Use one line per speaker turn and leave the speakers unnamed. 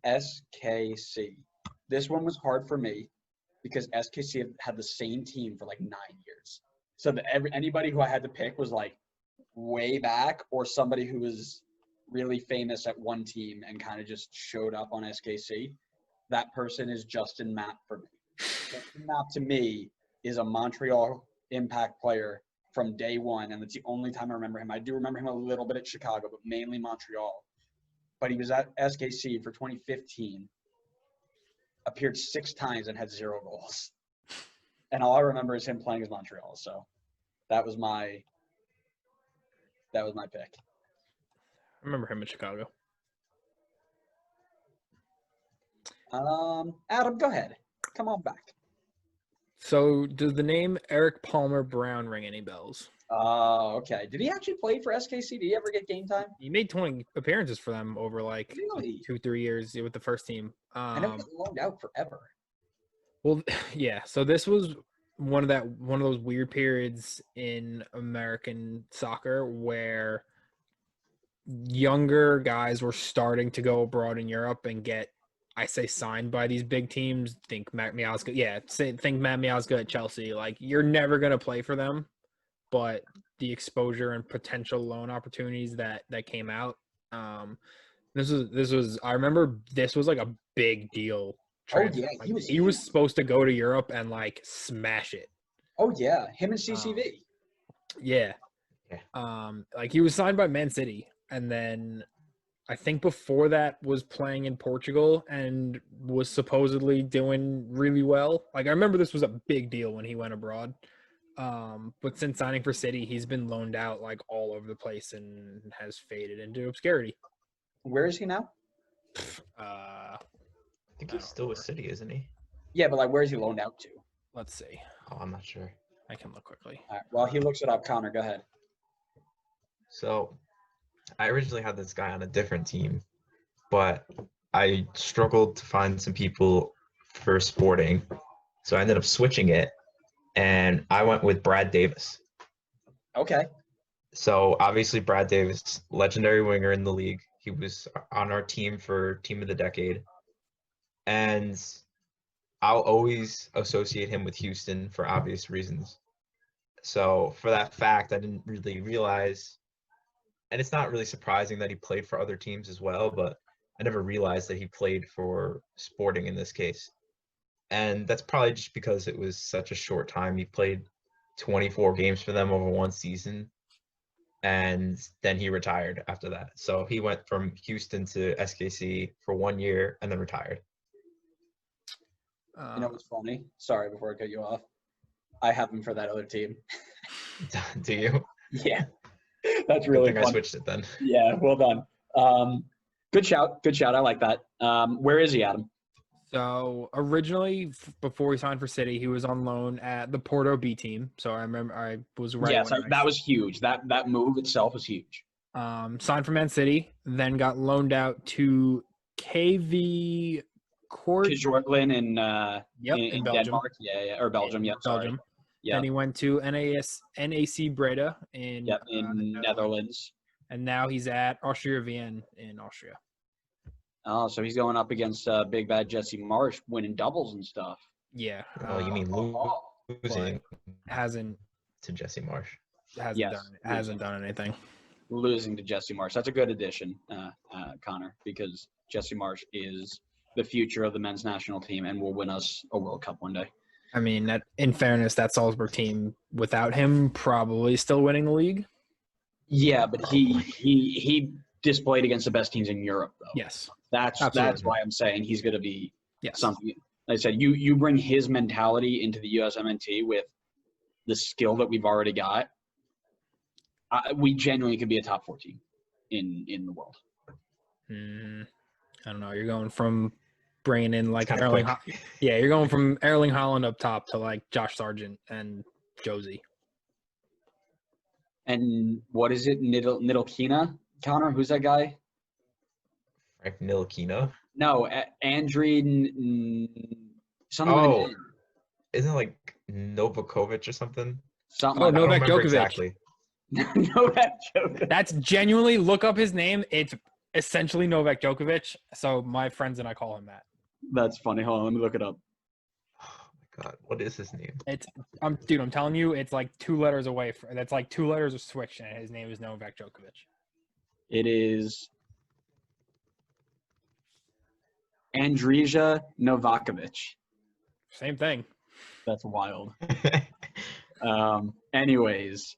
SKC. This one was hard for me because SKC had the same team for like 9 years. So anybody who I had to pick was like way back or somebody who was really famous at one team and kind of just showed up on SKC. That person is Justin Mapp for me. Justin Mapp to me is a Montreal Impact player from day one, and that's the only time I remember him. I do remember him a little bit at Chicago, but mainly Montreal. But he was at SKC for 2015, appeared 6 times and had 0 goals. And all I remember is him playing as Montreal. So that was my pick.
I remember him in Chicago.
Adam, go ahead. Come on back.
So does the name Eric Palmer Brown ring any bells?
Okay. Did he actually play for SKC? Did he ever get game time?
He made 20 appearances for them over like
Really?
2-3 years with the first team.
I never got loaned out forever.
Well, yeah. So this was one of those weird periods in American soccer where younger guys were starting to go abroad in Europe and get, I say, signed by these big teams. Think Matt Miazga. Yeah, think Matt Miazga at Chelsea. Like, you're never going to play for them, but the exposure and potential loan opportunities that came out. This was. I remember this was like a big deal. Transfer.
Oh yeah,
like, he was supposed to go to Europe and like smash it.
Oh yeah, him and CCV.
Yeah. Like he was signed by Man City, and then I think before that was playing in Portugal and was supposedly doing really well. Like I remember this was a big deal when he went abroad. But since signing for City, he's been loaned out like all over the place and has faded into obscurity.
Where is he now?
I think he's still with City, isn't he?
Yeah, but like where is he loaned out to?
Let's see.
Oh, I'm not sure.
I can look quickly.
All right, while he looks it up, Connor, go ahead.
So I originally had this guy on a different team, but I struggled to find some people for Sporting. So I ended up switching it, and I went with Brad Davis.
Okay.
So obviously Brad Davis, legendary winger in the league. He was on our team for Team of the Decade. And I'll always associate him with Houston for obvious reasons. So for that fact, I didn't really realize, and it's not really surprising that he played for other teams as well, but I never realized that he played for Sporting in this case. And that's probably just because it was such a short time. He played 24 games for them over one season, and then he retired after that. So he went from Houston to SKC for 1 year and then retired.
You know what's funny? Sorry, before I cut you off. I have him for that other team.
Do you?
Yeah. That's really
funny. I switched it then.
Yeah, well done. Good shout. Good shout. I like that. Where is he, Adam?
So originally, before he signed for City, he was on loan at the Porto B team. So I remember I was right.
Yeah, that was huge. That move itself was huge.
Signed for Man City, then got loaned out to KV
Kjortland in
in Belgium.
Denmark. Yeah, or Belgium. Yeah,
Belgium.
Sorry. Yeah.
Then he went to NAC Breda in
Netherlands.
And now he's at Austria Vienna in Austria.
Oh, so he's going up against Big Bad Jesse Marsch, winning doubles and stuff.
Yeah.
Oh, you mean losing?
Hasn't
to Jesse Marsch.
Hasn't done anything.
Losing to Jesse Marsch. That's a good addition, Connor, because Jesse Marsch is the future of the men's national team and will win us a World Cup one day.
I mean, in fairness, that Salzburg team without him probably still winning the league.
Yeah, but he displayed against the best teams in Europe, though.
Yes,
that's why I'm saying he's going to be something. Like I said, you bring his mentality into the USMNT with the skill that we've already got. We genuinely could be a top 4 team in the world.
I don't know. You're going from bringing in like Erling. Yeah, you're going from Erling Haaland up top to like Josh Sargent and Josie.
And what is it? Nidalkina? Connor, who's that guy?
Frank Ntilikina?
No, Andriy something.
Oh, isn't it like Novakovic or something?
Something.
Oh, Novak Djokovic.
Exactly.
Novak Djokovic.
That's genuinely, look up his name. It's essentially Novak Djokovic. So my friends and I call him that.
That's funny. Hold on, let me look it up.
Oh my God, what is his name?
It's I'm telling you, it's like 2 letters away. That's like 2 letters are switched, and his name is Novak Djokovic.
It is Andrija Novakovic.
Same thing.
That's wild. Anyways.